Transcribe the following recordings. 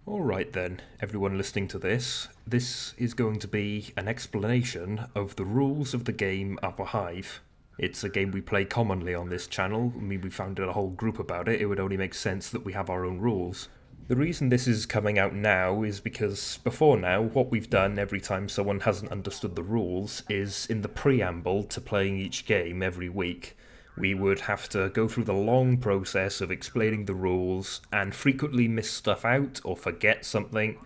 Alright then, everyone listening to this. This is going to be an explanation of the rules of the game Upper Hive. It's a game we play commonly on this channel. I mean, we founded a whole group about it. It would only make sense that we have our own rules. The reason this is coming out now is because before now, what we've done every time someone hasn't understood the rules is in the preamble to playing each game every week. We would have to go through the long process of explaining the rules and frequently miss stuff out or forget something,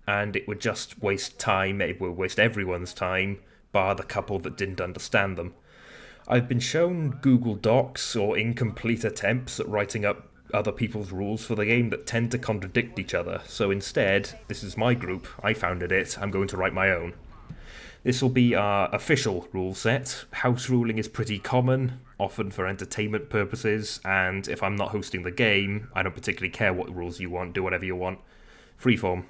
and it would just waste time, it would waste everyone's time, bar the couple that didn't understand them. I've been shown Google Docs or incomplete attempts at writing up other people's rules for the game that tend to contradict each other, so instead, this is my group, I founded it, I'm going to write my own. This will be our official rule set. House ruling is pretty common, often for entertainment purposes, and if I'm not hosting the game, I don't particularly care what rules you want, do whatever you want. Freeform.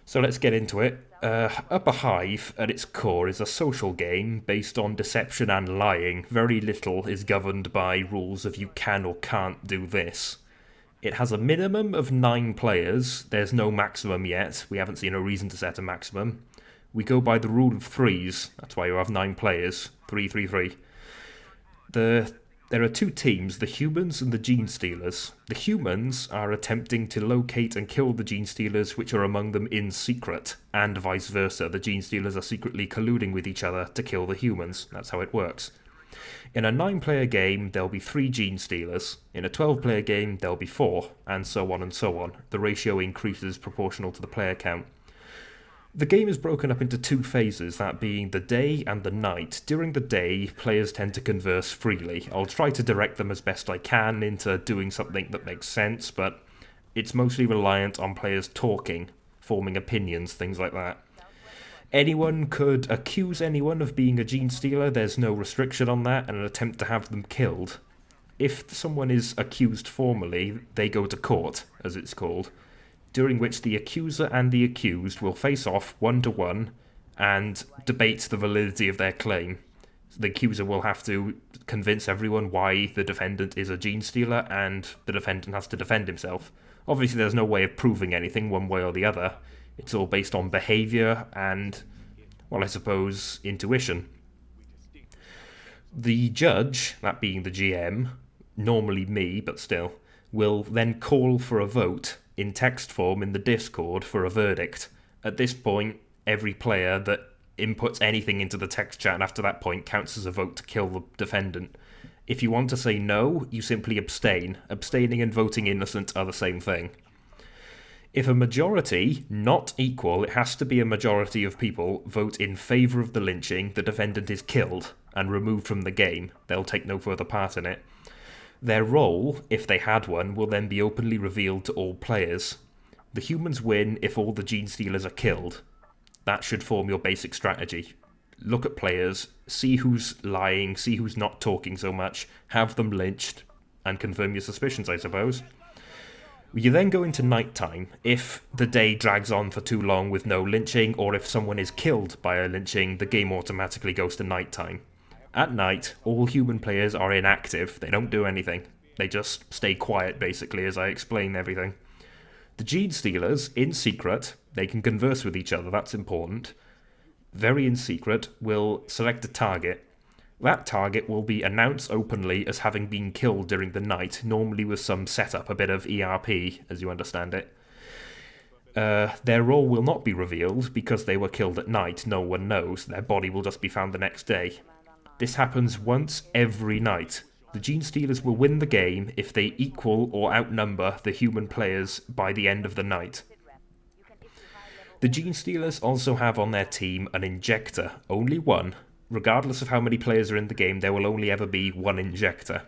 So let's get into it. Upper Hive, at its core, is a social game based on deception and lying. Very little is governed by rules of you can or can't do this. It has a minimum of 9 players. There's no maximum yet. We haven't seen a reason to set a maximum. We go by the rule of threes. That's why you have 9 players. 3, 3, 3. There are 2 teams, the humans and the gene stealers. The humans are attempting to locate and kill the gene stealers which are among them in secret, and vice versa. The gene stealers are secretly colluding with each other to kill the humans. That's how it works. In a 9-player game, there'll be 3 gene stealers. In a 12-player game, there'll be 4, and so on and so on. The ratio increases proportional to the player count. The game is broken up into 2 phases, that being the day and the night. During the day, players tend to converse freely. I'll try to direct them as best I can into doing something that makes sense, but it's mostly reliant on players talking, forming opinions, things like that. Anyone could accuse anyone of being a gene stealer, there's no restriction on that, and an attempt to have them killed. If someone is accused formally, they go to court, as it's called, during which the accuser and the accused will face off 1-to-1 and debate the validity of their claim. The accuser will have to convince everyone why the defendant is a gene stealer, and the defendant has to defend himself. Obviously, there's no way of proving anything one way or the other. It's all based on behaviour and, well, I suppose, intuition. The judge, that being the GM, normally me, but still, will then call for a vote in text form in the Discord for a verdict. At this point, every player that inputs anything into the text chat after that point counts as a vote to kill the defendant. If you want to say no, you simply abstain. Abstaining and voting innocent are the same thing. If a majority, not equal, it has to be a majority of people, vote in favour of the lynching, the defendant is killed and removed from the game. They'll take no further part in it. Their role, if they had one, will then be openly revealed to all players. The humans win if all the gene stealers are killed. That should form your basic strategy. Look at players, see who's lying, see who's not talking so much, have them lynched, and confirm your suspicions, I suppose. You then go into nighttime. If the day drags on for too long with no lynching, or if someone is killed by a lynching, the game automatically goes to nighttime. At night, all human players are inactive. They don't do anything. They just stay quiet, basically, as I explain everything. The gene stealers, in secret, they can converse with each other, that's important. Very in secret, will select a target. That target will be announced openly as having been killed during the night, normally with some setup, a bit of ERP, as you understand it. Their role will not be revealed because they were killed at night. No one knows. Their body will just be found the next day. This happens once every night. The gene stealers will win the game if they equal or outnumber the human players by the end of the night. The gene stealers also have on their team an injector, only one. Regardless of how many players are in the game, there will only ever be one injector.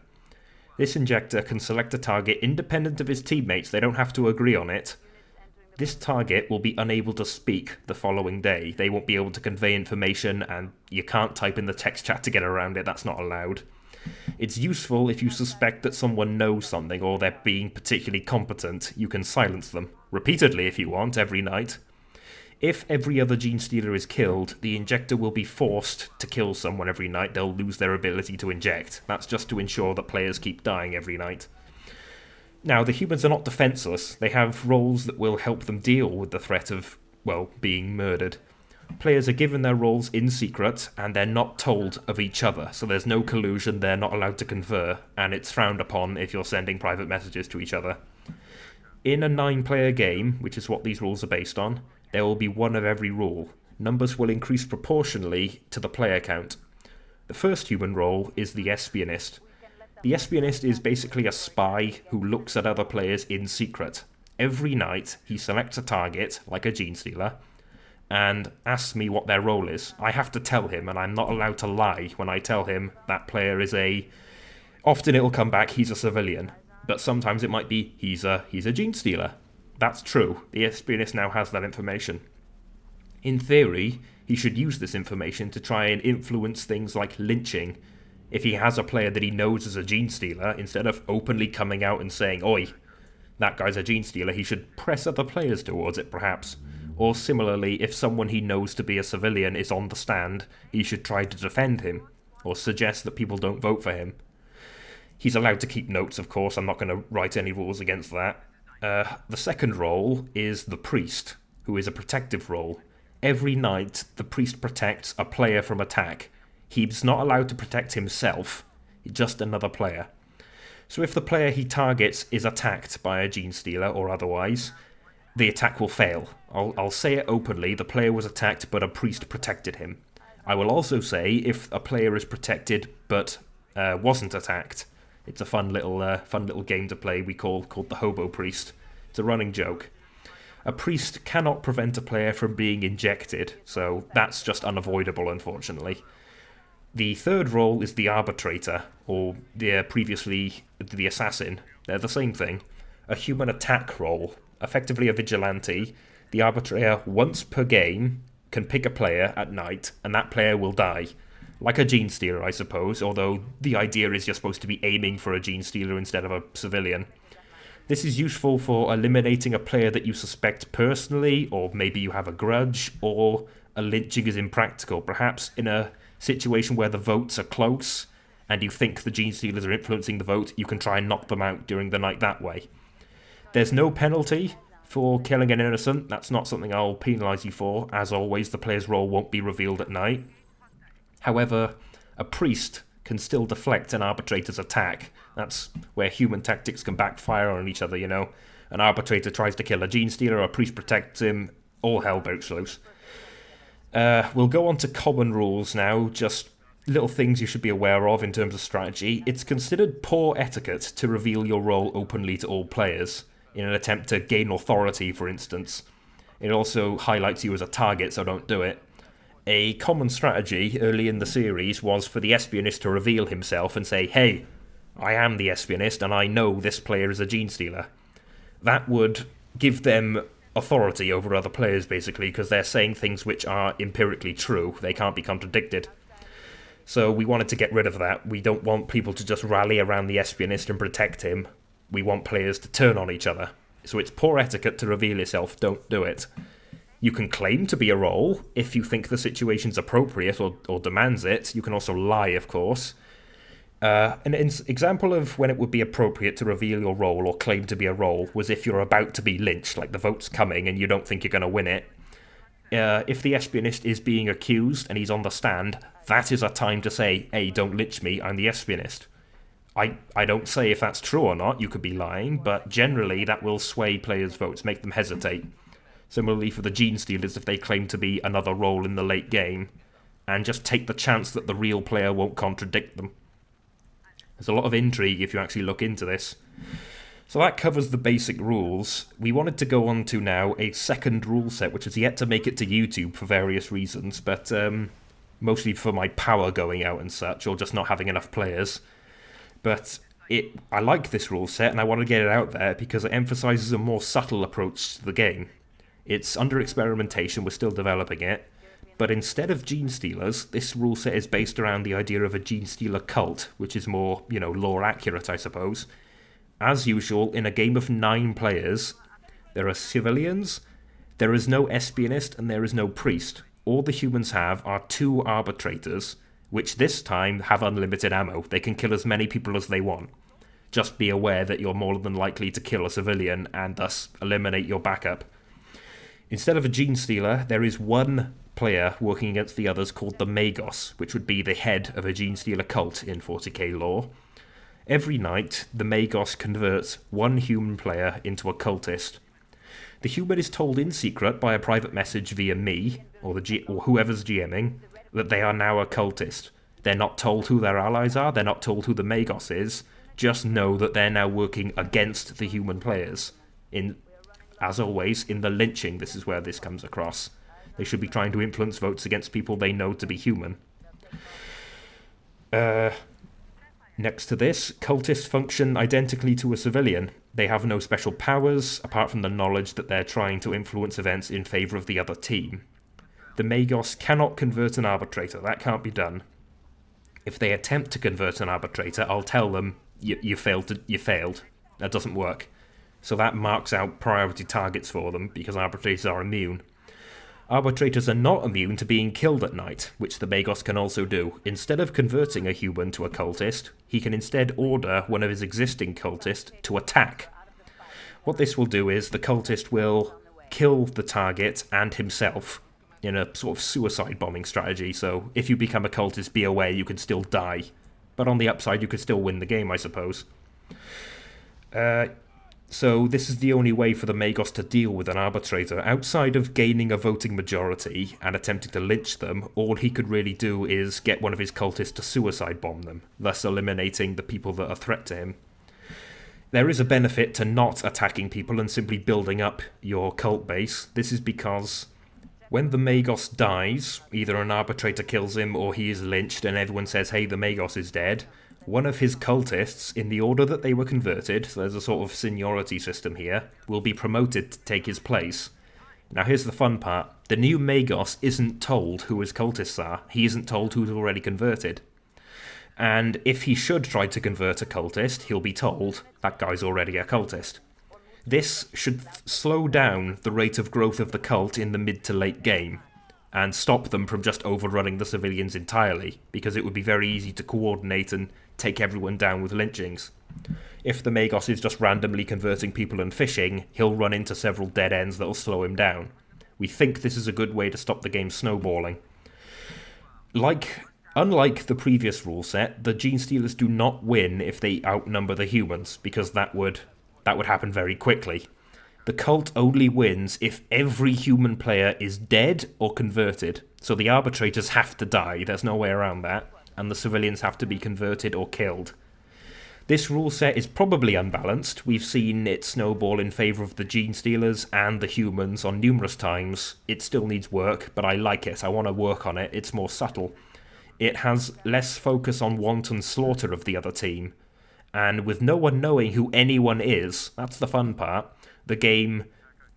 This injector can select a target independent of his teammates, they don't have to agree on it. This target will be unable to speak the following day. They won't be able to convey information, and you can't type in the text chat to get around it. That's not allowed. It's useful if you suspect that someone knows something or they're being particularly competent. You can silence them. Repeatedly if you want, every night. If every other gene stealer is killed, the injector will be forced to kill someone every night. They'll lose their ability to inject. That's just to ensure that players keep dying every night. Now, the humans are not defenseless. They have roles that will help them deal with the threat of, well, being murdered. Players are given their roles in secret, and they're not told of each other, so there's no collusion, they're not allowed to confer, and it's frowned upon if you're sending private messages to each other. In a 9-player game, which is what these rules are based on, there will be one of every rule. Numbers will increase proportionally to the player count. The first human role is the espionist. The espionist is basically a spy who looks at other players in secret. Every night, he selects a target, like a gene stealer, and asks me what their role is. I have to tell him, and I'm not allowed to lie when I tell him that player is a... Often it'll come back, he's a civilian, but sometimes it might be, he's a gene stealer. That's true. The espionist now has that information. In theory, he should use this information to try and influence things like lynching. If he has a player that he knows is a gene stealer, instead of openly coming out and saying, "Oi, that guy's a gene stealer," he should press other players towards it, perhaps. Or similarly, if someone he knows to be a civilian is on the stand, he should try to defend him, or suggest that people don't vote for him. He's allowed to keep notes, of course. I'm not going to write any rules against that. The second role is the priest, who is a protective role. Every night, the priest protects a player from attack. He's not allowed to protect himself, just another player. So if the player he targets is attacked by a gene stealer or otherwise, the attack will fail. I'll say it openly, the player was attacked but a priest protected him. I will also say if a player is protected but wasn't attacked. It's a fun little game to play called the Hobo Priest. It's a running joke. A priest cannot prevent a player from being injected, so that's just unavoidable, unfortunately. The third role is the arbitrator, or previously the assassin. They're the same thing. A human attack role, effectively a vigilante. The arbitrator, once per game, can pick a player at night, and that player will die. Like a gene stealer, I suppose, although the idea is you're supposed to be aiming for a gene stealer instead of a civilian. This is useful for eliminating a player that you suspect personally, or maybe you have a grudge, or a lynching is impractical. Perhaps in a situation where the votes are close, and you think the gene stealers are influencing the vote, you can try and knock them out during the night that way. There's no penalty for killing an innocent. That's not something I'll penalise you for. As always, the player's role won't be revealed at night. However, a priest can still deflect an arbitrator's attack. That's where human tactics can backfire on each other, you know. An arbitrator tries to kill a gene stealer, a priest protects him, all hell breaks loose. We'll go on to common rules now, just little things you should be aware of in terms of strategy. It's considered poor etiquette to reveal your role openly to all players, in an attempt to gain authority, for instance. It also highlights you as a target, so don't do it. A common strategy early in the series was for the espionist to reveal himself and say, "Hey, I am the espionist and I know this player is a gene stealer." That would give them authority over other players, basically, because they're saying things which are empirically true. They can't be contradicted. So we wanted to get rid of that. We don't want people to just rally around the espionist and protect him. We want players to turn on each other. So it's poor etiquette to reveal yourself. Don't do it. You can claim to be a role if you think the situation's appropriate or demands it. You can also lie, of course. An example of when it would be appropriate to reveal your role or claim to be a role was if you're about to be lynched, like the vote's coming and you don't think you're going to win it. If the espionist is being accused and he's on the stand, that is a time to say, "Hey, don't lynch me, I'm the espionist." I don't say if that's true or not, you could be lying, but generally that will sway players' votes, make them hesitate. Similarly for the gene stealers, if they claim to be another role in the late game, and just take the chance that the real player won't contradict them. There's a lot of intrigue if you actually look into this. So that covers the basic rules. We wanted to go on to now a second rule set, which has yet to make it to YouTube for various reasons, but mostly for my power going out and such, or just not having enough players. But I like this rule set, and I want to get it out there because it emphasises a more subtle approach to the game. It's under experimentation, we're still developing it, but instead of gene stealers, this rule set is based around the idea of a gene stealer cult, which is more, lore accurate, I suppose. As usual, in a game of 9 players, there are civilians, there is no espionist, and there is no priest. All the humans have are 2 arbitrators, which this time have unlimited ammo. They can kill as many people as they want. Just be aware that you're more than likely to kill a civilian and thus eliminate your backup. Instead of a gene stealer, there is one player working against the others called the Magos, which would be the head of a gene stealer cult in 40k lore. Every night, the Magos converts one human player into a cultist. The human is told in secret by a private message via me, or whoever's GMing, that they are now a cultist. They're not told who their allies are, they're not told who the Magos is, just know that they're now working against the human players. As always, in the lynching, this is where this comes across. They should be trying to influence votes against people they know to be human. Next to this, cultists function identically to a civilian. They have no special powers, apart from the knowledge that they're trying to influence events in favour of the other team. The Magos cannot convert an arbitrator, that can't be done. If they attempt to convert an arbitrator, I'll tell them, you failed. That doesn't work. So that marks out priority targets for them, because arbitrators are immune. Arbitrators are not immune to being killed at night, which the Magos can also do. Instead of converting a human to a cultist, he can instead order one of his existing cultists to attack. What this will do is the cultist will kill the target and himself in a sort of suicide bombing strategy, so if you become a cultist, be aware you can still die. But on the upside, you could still win the game, I suppose. So this is the only way for the Magos to deal with an arbitrator. Outside of gaining a voting majority and attempting to lynch them, all he could really do is get one of his cultists to suicide bomb them, thus eliminating the people that are a threat to him. There is a benefit to not attacking people and simply building up your cult base. This is because when the Magos dies, either an arbitrator kills him or he is lynched and everyone says, hey, the Magos is dead, one of his cultists, in the order that they were converted, so there's a sort of seniority system here, will be promoted to take his place. Now here's the fun part. The new Magos isn't told who his cultists are. He isn't told who's already converted. And if he should try to convert a cultist, he'll be told, that guy's already a cultist. This should slow down the rate of growth of the cult in the mid to late game, and stop them from just overrunning the civilians entirely, because it would be very easy to coordinate and take everyone down with lynchings. If the Magos is just randomly converting people and fishing, he'll run into several dead ends that'll slow him down. We think this is a good way to stop the game snowballing. Unlike the previous rule set, the Gene Stealers do not win if they outnumber the humans, because that would happen very quickly. The cult only wins if every human player is dead or converted, so the arbitrators have to die, there's no way around that, and the civilians have to be converted or killed. This rule set is probably unbalanced. We've seen it snowball in favour of the Gene Stealers and the humans on numerous times. It still needs work, but I like it. I want to work on it. It's more subtle. It has less focus on wanton slaughter of the other team. And with no one knowing who anyone is, that's the fun part, the game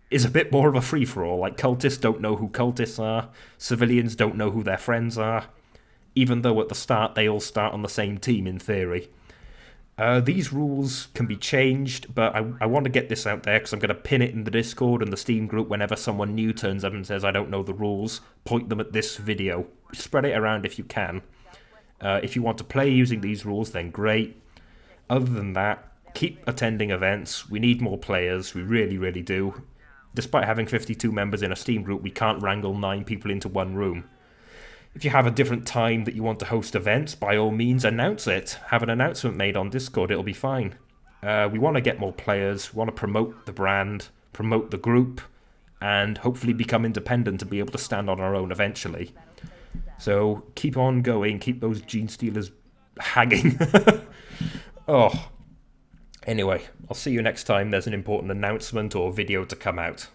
is a bit more of a free-for-all. Like, cultists don't know who cultists are, civilians don't know who their friends are, even though at the start they all start on the same team in theory. These rules can be changed, but I want to get this out there because I'm going to pin it in the Discord and the Steam group whenever someone new turns up and says, I don't know the rules, point them at this video. Spread it around if you can. If you want to play using these rules, then great. Other than that, keep attending events. We need more players, we really, really do. Despite having 52 members in a Steam group, we can't wrangle 9 people into one room. If you have a different time that you want to host events, by all means announce it. Have an announcement made on Discord, it'll be fine. We want to get more players, we want to promote the brand, promote the group, and hopefully become independent to be able to stand on our own eventually. So keep on going, keep those Gene Stealers hanging. Oh. Anyway, I'll see you next time there's an important announcement or video to come out.